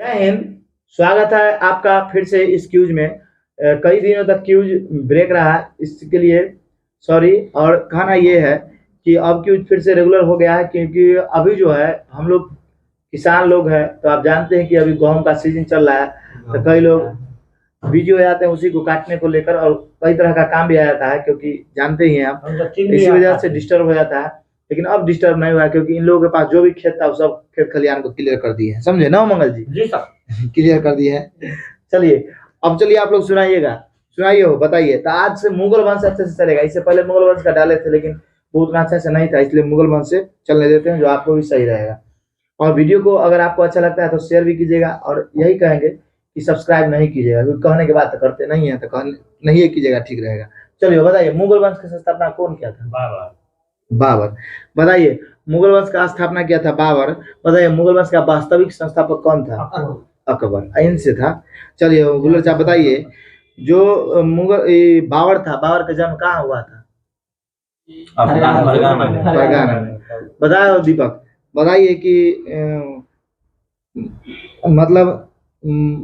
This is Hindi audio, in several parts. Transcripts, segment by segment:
जय हिंद। स्वागत है आपका फिर से इस क्यूज में। कई दिनों तक क्यूज ब्रेक रहा है, इसके लिए सॉरी। और कहना ये है कि अब क्यूज फिर से रेगुलर हो गया है, क्योंकि अभी जो है हम लोग किसान लोग हैं, तो आप जानते हैं कि अभी गेहूं का सीजन चल रहा है, तो कई लोग बिजी हो जाते हैं उसी को काटने को लेकर, और कई तरह का काम भी आ जाता है, क्योंकि जानते ही हैं आप, इसी वजह से डिस्टर्ब हो जाता है। लेकिन अब डिस्टर्ब नहीं हुआ, क्योंकि इन लोगों के पास जो भी खेत था वो सब खेत खलिहान को क्लियर कर दिए हैं, समझे ना मंगल जी? जी सर। क्लियर कर दिए हैं। चलिए अब चलिए आप लोग सुनाइएगा, सुनाइए हो, बताइए। तो आज से मुगल वंश अच्छे से चलेगा। इससे पहले मुगल वंश का डाले थे, लेकिन वो उतना अच्छा से नहीं था, इसलिए मुगल वंश से चलने देते हैं, जो आपको भी सही रहेगा। और वीडियो को अगर आपको अच्छा लगता है तो शेयर भी कीजिएगा, और यही कहेंगे कि सब्सक्राइब नहीं कीजिएगा, क्योंकि कहने के बाद तो करते नहीं है, तो कहने नहीं कीजिएगा, ठीक रहेगा। चलिए बताइए, मुगल वंश की स्थापना कौन किया था? बाबर। बताइए, मुगल वंश का स्थापना किया था बाबर। बताइए, मुगल वंश का वास्तविक संस्थापक कौन था? अकबर। इनसे था। चलिए गुलर साहब बताइए, जो बाबर था, बाबर का जन्म कहाँ हुआ था? फरगाना में। बताओ दीपक, बताइए कि मतलब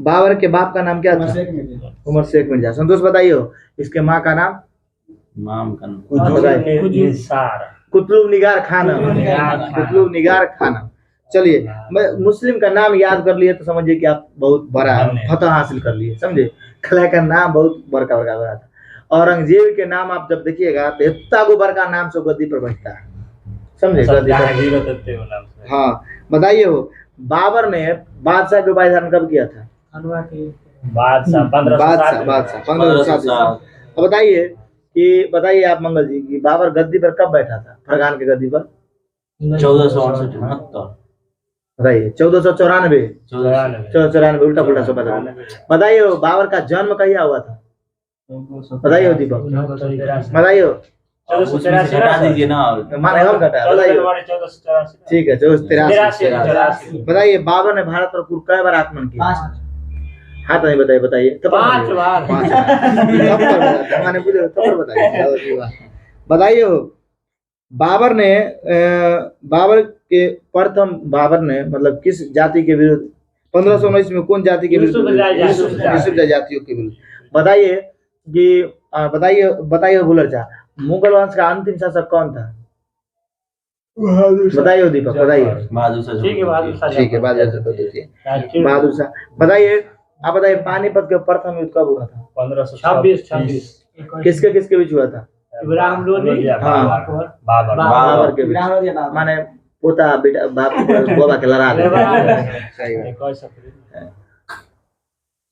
बाबर के बाप का नाम क्या था? उमर शेख मिर्जा। संतोष बताइए, इसके माँ का नाम? कुतुब निगार खानम। कुतुब निगार खानम। चलिए, मुस्लिम का नाम याद कर लिए तो समझिए कि आप बहुत बड़ा फतह हासिल कर लिए, समझे? खला का नाम बहुत बड़का बड़का बड़ा था। औरंगजेब के नाम आप जब देखिएगा तो इतना को बड़का नाम से गद्दी पर बैठता है, समझे? गद्दी पर। हाँ बताइए, हो बाबर ने बादशाह के उपाधि धारण कब किया था? बादशाह 1507। अब बताइए कि बताइए आप मंगल जी कि बाबर गद्दी पर कब बैठा था, फरगान की गद्दी पर? 1468। बताइए, 1494। उल्टा पुल्टा सब बता। बताइए, बाबर का जन्म कहिया हुआ था? बताइए दीपक, बताइए। माने हम घटा, बताइए। ठीक है, 1483। बताइए, बाबर ने भारत पर कुल कई बार आक्रमण किया? हाँ तो नहीं बताइए, बताइए। 5 बार। बताइए, हो बाबर ने मतलब किस जाति के विरुद्ध 1519 में कौन जाति के विरुद्ध? विशुद्ध जातियों के विरुद्ध। बताइए कि बताइए बुलर शाह, मुगल वंश का अंतिम शासक कौन था? बताइए दीपक, बताइए। ठीक है, बहादुर शाह। बताइए, आप बताइए, पानीपत के प्रथम युद्ध कब हुआ था? 1526। किसके किसके बीच हुआ था? इब्राहिम लोदी, बाबर के बीच। माने पोता बेटा बाप बाबा के लड़ा दे।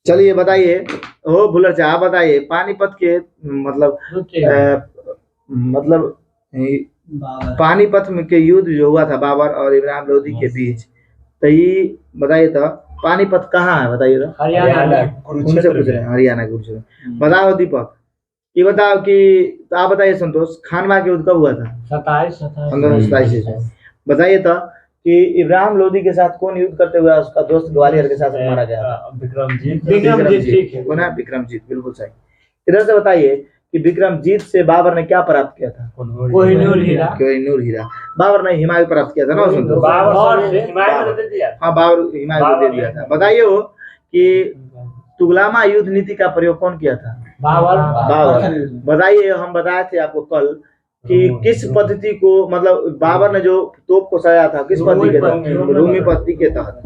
चलिए बताइए, हो भुलर शाह, आप बताइए, पानीपत के मतलब पानीपत में के युद्ध जो हुआ था बाबर और इब्राहिम लोदी के बीच, तो ये बताइए तो पानीपत कहाँ है? बताइए तो। हरियाणा। उनसे पूछ रहे हैं, हरियाणा कुरुक्षेत्र। बताओ दीपक, ये बताओ कि तो आप बताइए संतोष, खानवा के युद्ध कब हुआ था? 1527। बताइए तो कि इब्राहिम लोदी के साथ कौन युद्ध करते हुए उसका दोस्त ग्वालियर के साथ मारा गया था? विक्रमजीत। कौन है? विक्रमजीत, बिल्कुल सही। इधर से बताइए कि विक्रमजीत से बाबर ने क्या प्राप्त किया था? कोहिनूर हीरा। बाबर ने हिमायू प्राप्त किया था ना संतोष? हाँ, बाबर हिमायू को दे दिया था। बताइए हो कि तुगलमा युद्ध नीति का प्रयोग कौन किया था? बाबर। बताइए, हम बताए थे आपको कल कि किस पद्धति को, मतलब बाबर ने जो तोप को सजाया था किस पद्धति के तहत? रूमी पद्धति के तहत।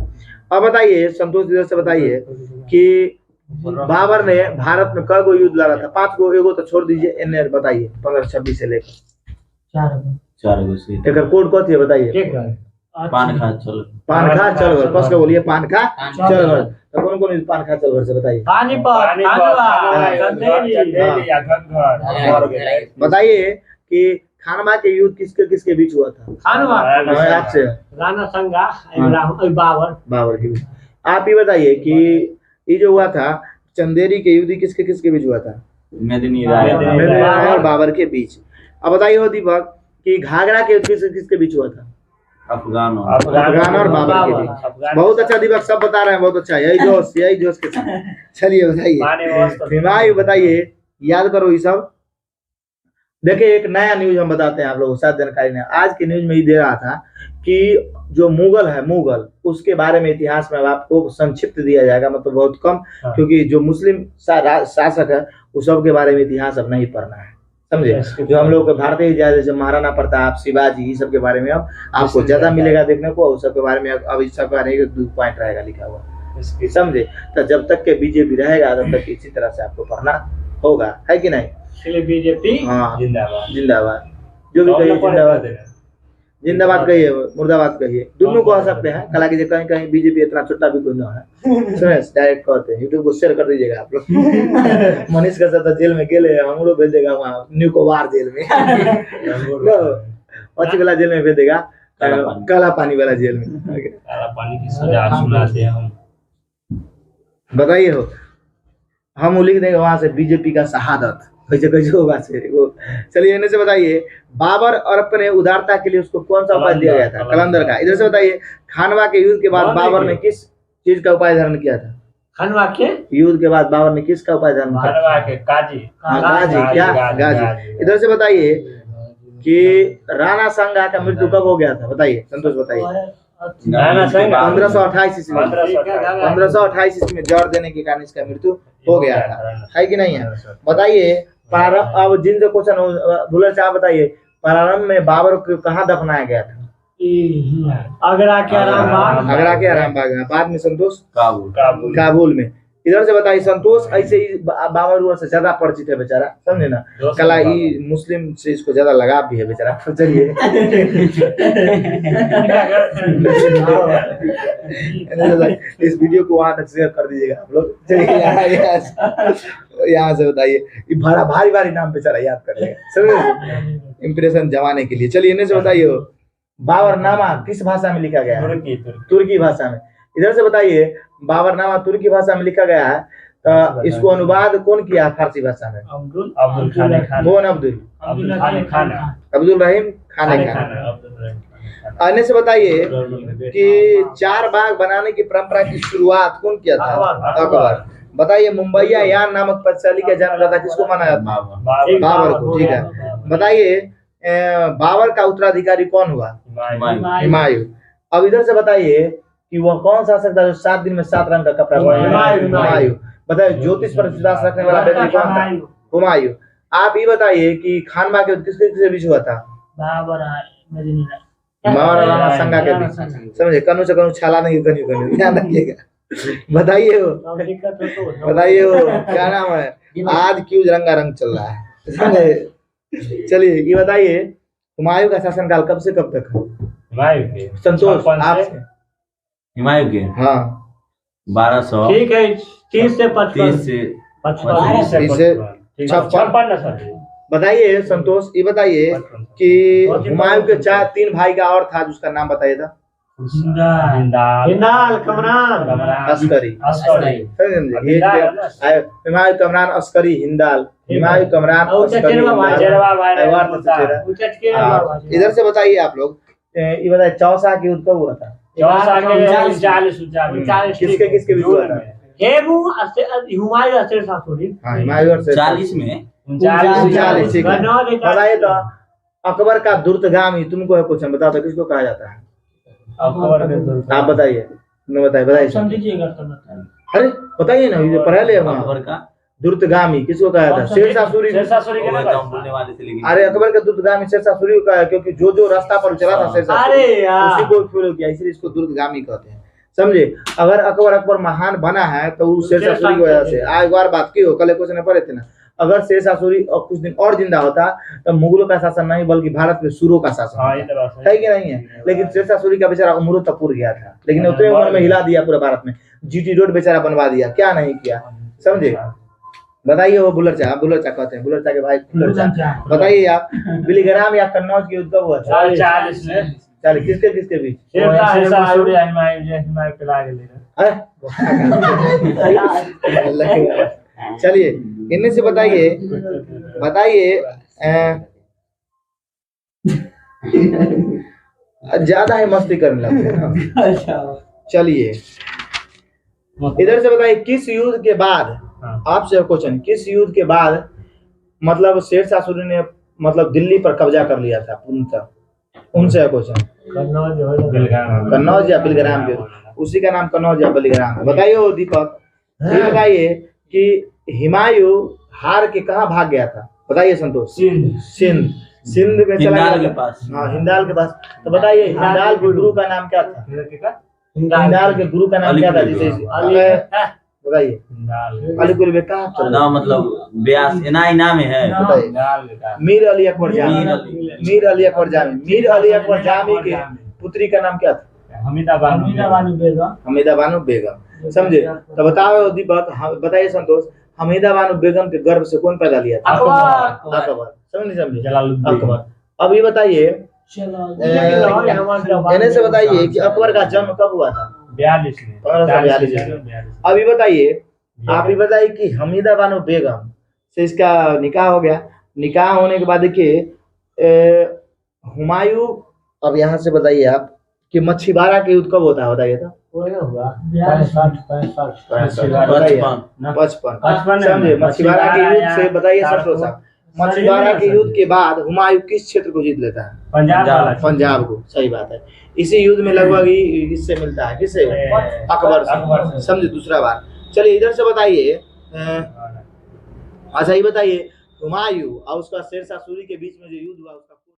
अब बताइए संतोष, इधर से बताइए कि बाबर ने भारत में कई गो युद्ध लड़ा था? 5 गो, एगो तो छोड़ दीजिए, एनए बताइए। 1526 से लेकर 4 गो से एक कोड कथी है? बताइए। पानखा चल घर, कस के बोलिए, पानखा चल घर। तो कौन कौन पानखा चल घर से बताइए? बताइए कि खानवा के युद्ध किसके किसके बीच हुआ था? आपसे राणा संगा बाबर के बीच। आप ही बताइए कि ये जो हुआ था चंदेरी के युद्ध किसके किसके बीच हुआ था? मेदिनी राय और बाबर के बीच। अब बताइए हो दीपक कि घाघरा के युद्ध किसके बीच हुआ था? अफगान और बाबर के बीच। बहुत अच्छा दीपक, सब बता रहे हैं, बहुत अच्छा। यही जोश के साथ। चलिए बताइए, हिमायू बताइए, याद करो ये सब। देखिए एक नया न्यूज हम बताते हैं आप लोगों को, शायद जानकारी नहीं। आज की न्यूज में ये दे रहा था कि जो मुगल है, मुगल उसके बारे में इतिहास में अब आपको संक्षिप्त दिया जाएगा, मतलब बहुत कम, हाँ। क्योंकि जो मुस्लिम शासक है उस सब के बारे में इतिहास अब नहीं पढ़ना है, समझे। जो हम लोग के भारतीय इतिहास जैसे महाराणा प्रताप, शिवाजी, ये सब के बारे में अब आपको ज्यादा मिलेगा देखने को। उस सब के बारे में अब इस सब के बारे में 2 पॉइंट रहेगा लिखा हुआ, समझे। तो जब तक के बीजेपी रहेगा तब तक इसी तरह से आपको पढ़ना होगा, है कि नहीं। इसलिए बीजेपी हाँ जिंदाबाद। जिंदाबाद, जो भी कहिए जिंदाबाद, जिंदाबाद कहिए, मुर्दाबाद कहिए, दोनों कह सकते हैं। हालांकि जो कहीं कहीं बीजेपी इतना छोटा भी कोई ना है, सुने डायरेक्ट कहते हैं। यूट्यूब को शेयर कर दीजिएगा आप लोग। मनीष का साथ जेल में गेले, हम लोग भेज देगा वहाँ न्यू कोवार जेल में, अच्छी वाला जेल में भेज देगा, काला पानी वाला जेल में। काला पानी की सजा सुनाते हैं हम। बताइए हो, हम लिख देंगे वहां से बीजेपी का शहादत, कैसे कैसे होगा से वो। चलिए इन्हें से बताइए, बाबर और अपने उदारता के लिए उसको कौन सा उपाय दिया गया था? कलंदर का। इधर से बताइए, खानवा के युद्ध के बाद बाबर ने किस चीज का उपाय धारण किया था? खानवा के युद्ध के बाद बाबर ने किसका उपाय धारण किया? खानवा के गाजी। हाँ, गाजी, क्या गाजी। इधर से बताइए कि राणा सांगा का मृत्यु कब हो गया था? बताइए संतोष, बताइए। राणा सांगा 1528 ईस्वी में, 1528 ईस्वी में जड़ देने के कारण इसका मृत्यु हो गया था, है कि नहीं है। बताइए प्रारंभ, अब जिन क्वेश्चन भूलर साहब बताइए, प्रारंभ में बाबर को कहाँ दफनाया गया था? आगरा के आरामबाग। आगरा के आरामबाग में। बाद में संतोष काबुल। काबुल में। इधर से बताइए संतोष, ऐसे ही बाबर से ज्यादा परिचित है बेचारा, समझे ना। कला ही मुस्लिम से इसको ज्यादा लगाव भी है बेचारा। चलिए इस वीडियो को वहां तक शेयर कर दीजिएगा आप लोग। चलिए यहाँ से बताइए, ये बड़ा भारी भारी नाम बेचारा याद कर लेगा, समझे, इंप्रेशन जमाने के लिए। चलिए इन्हें से बताइए, बाबरनामा किस भाषा में लिखा गया है? तुर्की भाषा में। इधर से बताइए, बाबरनामा तुर्की भाषा में लिखा गया है, तो इसको अनुवाद कौन किया फारसी भाषा में? अब्दुल खान खान। कौन? अब्दुल रहीम खान खान। आने से बताइए कि 4 बाग बनाने की परंपरा की शुरुआत कौन किया था? अकबर। बताइए मुंबईया यान नामक पदशाली का जन्मदाता किसको माना जाता है? बाबर को, ठीक है। बताइए बाबर का उत्तराधिकारी कौन हुआ? हुमायूं। अब इधर से बताइए कि वह कौन शासक था जो 7 दिन में 7 रंग का कपड़ा पहना? हुमायूं। बताइए ज्योतिष पर विश्वास रखने वाला व्यक्ति कौन था? हुमायूं। आप ये बताइए कि खानवा के किसके किसके बीच हुआ था? बाबर और राणा सांगा के बीच, समझे। कनु से कनु छाला नहीं, कनु कनु, ध्यान रखिएगा। बताइए वो क्या नाम है, आज क्यों रंगारंग चल रहा है। चलिए ये बताइए, हुमायूं का शासनकाल कब से कब तक है? संतोष आप। हुमायूं के, हाँ 1200, ठीक है, 30 से 55 से 56। बताइए संतोष, ये बताइए कि हुमायूं के 3 भाई का और था जिसका नाम बताइए था? हिंदाल, कमरान, अस्करी। हुमायूं, कमरान, अस्करी, हिंदाल। हुमायूं, कमरान, अस्करी, इधर से बताइए आप लोग, ये बताइए चौसा की युद्ध कब हुआ था? किसके किसके बीच हुआ था? हुमायूं शेर शाह सूरी। हाँ हुमायूं और 40 में 39, ठीक है। बताइए तो अकबर का दुर्तगामी, तुमको है क्वेश्चन, बताओ तो किसको कहा जाता है? आप बताइए, बताइए। अरे बताइए ना, ये पढ़ा ले। अकबर का दुर्तगामी किसको कहा जाता है? शेर शाह सूरी। बोलने वाले थे लेकिन अरे अकबर का दुर्तगामी शेर शाह सूरी को कहा है, क्योंकि जो रास्ता पर चला था शेर शाह सूरी उसी को फॉलो किया, इसलिए इसको दुर्तगामी कहते हैं, समझे। अगर अकबर महान बना है तो वो शेर शाह सूरी की वजह से। आज बार बात की हो, कल क्वेश्चन पढ़े थे ना, अगर शेर शाह सूरी और कुछ दिन और जिंदा होता तो मुगलों का शासन नहीं बल्कि भारत में सूरों का शासन है कि नहीं है। लेकिन शेर शाह सूरी का बेचारा उम्र तक पूर गया था, लेकिन उतने उम्र में हिला दिया पूरे भारत में, जीटी रोड बेचारा बनवा दिया, क्या नहीं किया, समझे। बताइए वो बुल्लर शाह कहते हैं, बुल्लर शाह के भाई बुल्लर शाह। बताइए आप, बिलीग्राम या कन्नौज की युद्ध कब हुआ था? 40 किसके बीच? चलिए इनमें से बताइए ज्यादा ही मस्ती करने लगते हैं। चलिए इधर से बताइए, किस युद्ध के बाद, आपसे क्वेश्चन, किस युद्ध के बाद मतलब शेर शाह सूरी ने मतलब दिल्ली पर कब्जा कर लिया था पूर्णतः? उनसे है क्वेश्चन। कन्नौज हो या कन्नौज या बिलग्राम के, उसी का नाम कन्नौज या बिलग्राम है। बताइए हो दीपक, ये बताइए कि हुमायूं हार के कहाँ भाग गया था? बताइए संतोष। सिंध। सिंध में चला हिंदाल गया के था। पास। हाँ, हिंदाल के पास। तो बताइए हिंदाल के गुरु का नाम क्या था? हिंदाल के गुरु का नाम क्या था? जिसे बताइए। अली कुल बेका ना मतलब ब्यास इना इना में है। बताइए। मीर अली अकबर जामी। मीर अली अकबर जामी। मीर अली अकबर जामी के पुत्री का नाम क्या था? हमीदा बानो बेगम। समझे? तो बताओ दीपक, बताइए संतोष, हमीदा बानो बेगम के गर्भ से कौन पैदा लिया था? अकबर। समझ समझे? अकबर। अब ये बताइए, कहने से बताइए कि अकबर का जन्म कब हुआ था? 42 में। 1542। अभी बताइए, आप ही बताइए कि हमीदा बानो बेगम से इसका निकाह हो गया। निकाह होने के बाद देखिए हुमायूं, अब यहाँ से बताइए आप कि मच्छीबारा के युद्ध कब होता है? बताइए तो। 55। समझे? मच्छीबारा के युद्ध से बताइए संतोष साहब, मच्छीबारा के युद्ध के बाद हुमायूं किस क्षेत्र को जीत लेता है? पंजाब को। सही बात है। इसी युद्ध में लगभग इससे मिलता है, किससे? अकबर से। समझे? दूसरा बार। चलिए इधर से बताइए, अच्छा ये बताइए, हुमायूं और उसका शेरशाह सूरी के बीच में जो युद्ध हुआ